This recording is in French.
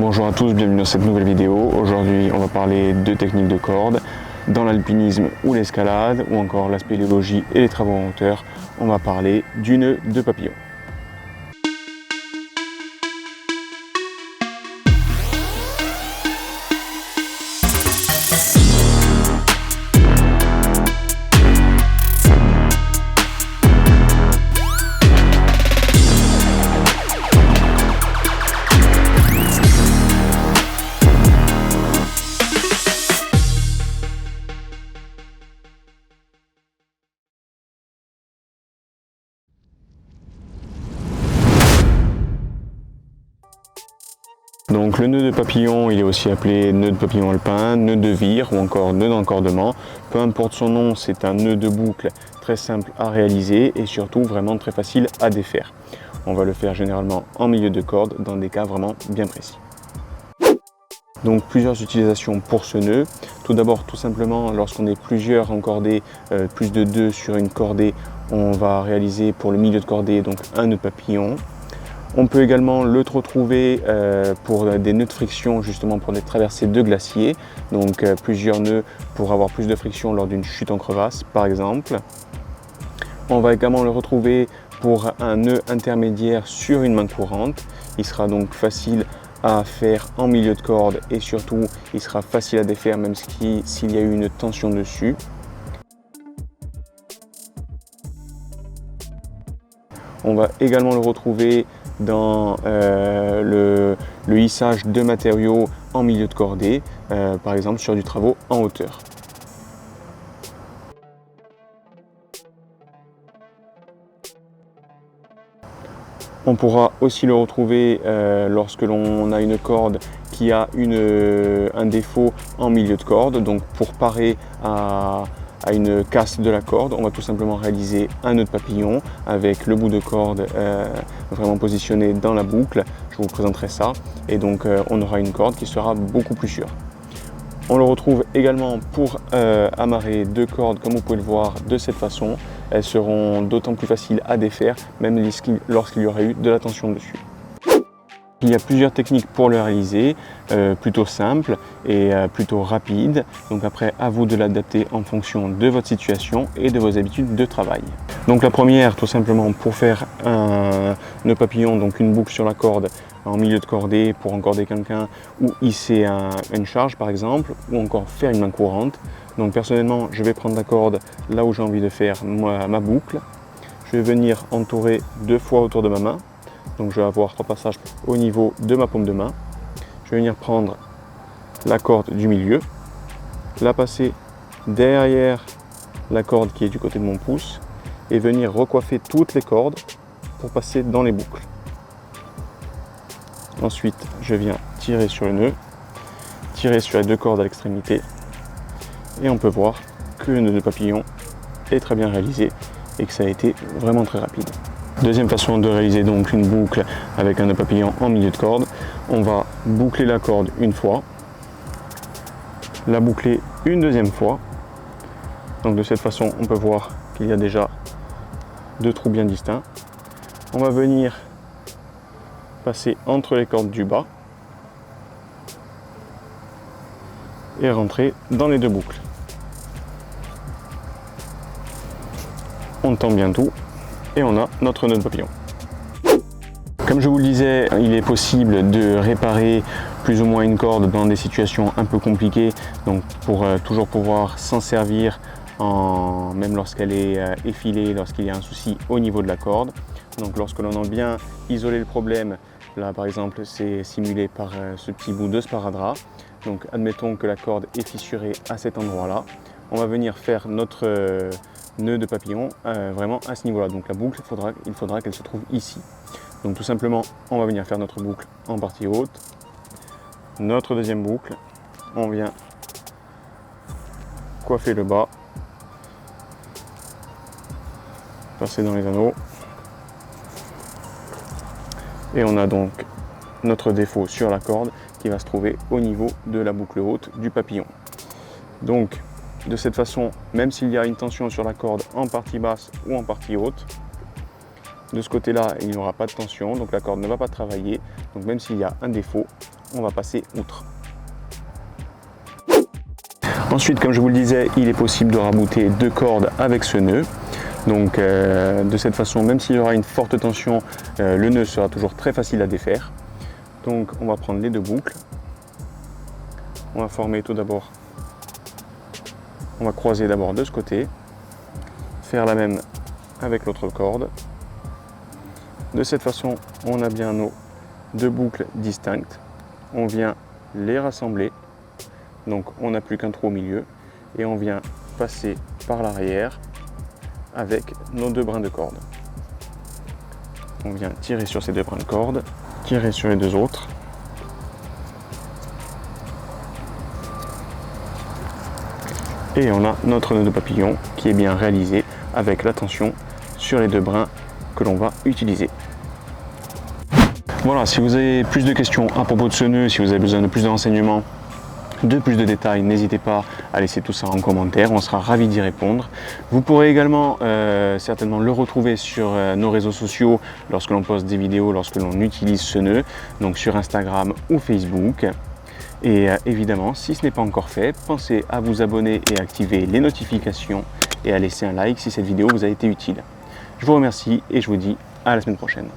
Bonjour à tous, bienvenue dans cette nouvelle vidéo. Aujourd'hui on va parler de techniques de corde dans l'alpinisme ou l'escalade ou encore la spéléologie et les travaux en hauteur. On va parler du nœud de papillon. Donc le nœud de papillon, il est aussi appelé nœud de papillon alpin, nœud de vire ou encore nœud d'encordement. Peu importe son nom, c'est un nœud de boucle très simple à réaliser et surtout vraiment très facile à défaire. On va le faire généralement en milieu de corde dans des cas vraiment bien précis. Donc plusieurs utilisations pour ce nœud. Tout d'abord, tout simplement, lorsqu'on est plusieurs encordés, plus de 2 sur une cordée, on va réaliser pour le milieu de cordée donc un nœud de papillon. On peut également le retrouver pour des nœuds de friction, justement pour des traversées de glaciers. Donc plusieurs nœuds pour avoir plus de friction lors d'une chute en crevasse, par exemple. On va également le retrouver pour un nœud intermédiaire sur une main courante. Il sera donc facile à faire en milieu de corde et surtout il sera facile à défaire même s'il y a eu une tension dessus. On va également le retrouver dans le hissage de matériaux en milieu de cordée, par exemple sur du travaux en hauteur. On pourra aussi le retrouver lorsque l'on a une corde qui a un défaut en milieu de corde, donc pour parer à une casse de la corde, on va tout simplement réaliser un nœud de papillon avec le bout de corde vraiment positionné dans la boucle. Je vous présenterai ça et donc on aura une corde qui sera beaucoup plus sûre. On le retrouve également pour amarrer deux cordes comme vous pouvez le voir de cette façon. Elles seront d'autant plus faciles à défaire même lorsqu'il y aurait eu de la tension dessus. Il y a plusieurs techniques pour le réaliser, plutôt simples et plutôt rapides. Donc après, à vous de l'adapter en fonction de votre situation et de vos habitudes de travail. Donc la première, tout simplement pour faire un nœud papillon, donc une boucle sur la corde en milieu de cordée pour encorder quelqu'un ou hisser une charge par exemple, ou encore faire une main courante. Donc personnellement, je vais prendre la corde là où j'ai envie de faire ma boucle. Je vais venir entourer 2 fois autour de ma main. Donc je vais avoir 3 passages au niveau de ma paume de main. Je vais venir prendre la corde du milieu, la passer derrière la corde qui est du côté de mon pouce et venir recoiffer toutes les cordes pour passer dans les boucles. Ensuite, je viens tirer sur le nœud, tirer sur les 2 cordes à l'extrémité et on peut voir que le nœud de papillon est très bien réalisé et que ça a été vraiment très rapide. Deuxième façon de réaliser donc une boucle avec un nœud papillon en milieu de corde. On va boucler la corde une fois, la boucler une deuxième fois. Donc de cette façon, on peut voir qu'il y a déjà 2 trous bien distincts. On va venir passer entre les cordes du bas et rentrer dans les 2 boucles. On tend bien tout. Et on a notre nœud de papillon. Comme je vous le disais, il est possible de réparer plus ou moins une corde dans des situations un peu compliquées, donc pour toujours pouvoir s'en servir même lorsqu'elle est effilée, lorsqu'il y a un souci au niveau de la corde. Donc lorsque l'on a bien isolé le problème, là par exemple c'est simulé par ce petit bout de sparadrap. Donc admettons que la corde est fissurée à cet endroit-là. On va venir faire notre nœud de papillon vraiment à ce niveau-là. Donc la boucle, il faudra qu'elle se trouve ici. Donc tout simplement, on va venir faire notre boucle en partie haute. Notre deuxième boucle, on vient coiffer le bas, passer dans les anneaux. Et on a donc notre défaut sur la corde qui va se trouver au niveau de la boucle haute du papillon. Donc de cette façon, même s'il y a une tension sur la corde en partie basse ou en partie haute, de ce côté-là, il n'y aura pas de tension, donc la corde ne va pas travailler. Donc même s'il y a un défaut, on va passer outre. Ensuite, comme je vous le disais, il est possible de rabouter 2 cordes avec ce nœud. Donc de cette façon, même s'il y aura une forte tension, le nœud sera toujours très facile à défaire. Donc on va prendre les 2 boucles. On va former tout d'abord, on va croiser d'abord de ce côté, faire la même avec l'autre corde. De cette façon, on a bien nos 2 boucles distinctes. On vient les rassembler. Donc on n'a plus qu'un trou au milieu et on vient passer par l'arrière avec nos 2 brins de corde. On vient tirer sur ces 2 brins de corde, tirer sur les 2 autres. Et on a notre nœud de papillon qui est bien réalisé avec la tension sur les 2 brins que l'on va utiliser. Voilà, si vous avez plus de questions à propos de ce nœud, si vous avez besoin de plus de renseignements, de plus de détails, n'hésitez pas à laisser tout ça en commentaire, on sera ravis d'y répondre. Vous pourrez également certainement le retrouver sur nos réseaux sociaux lorsque l'on poste des vidéos, lorsque l'on utilise ce nœud, donc sur Instagram ou Facebook. Et évidemment, si ce n'est pas encore fait, pensez à vous abonner et activer les notifications et à laisser un like si cette vidéo vous a été utile. Je vous remercie et je vous dis à la semaine prochaine.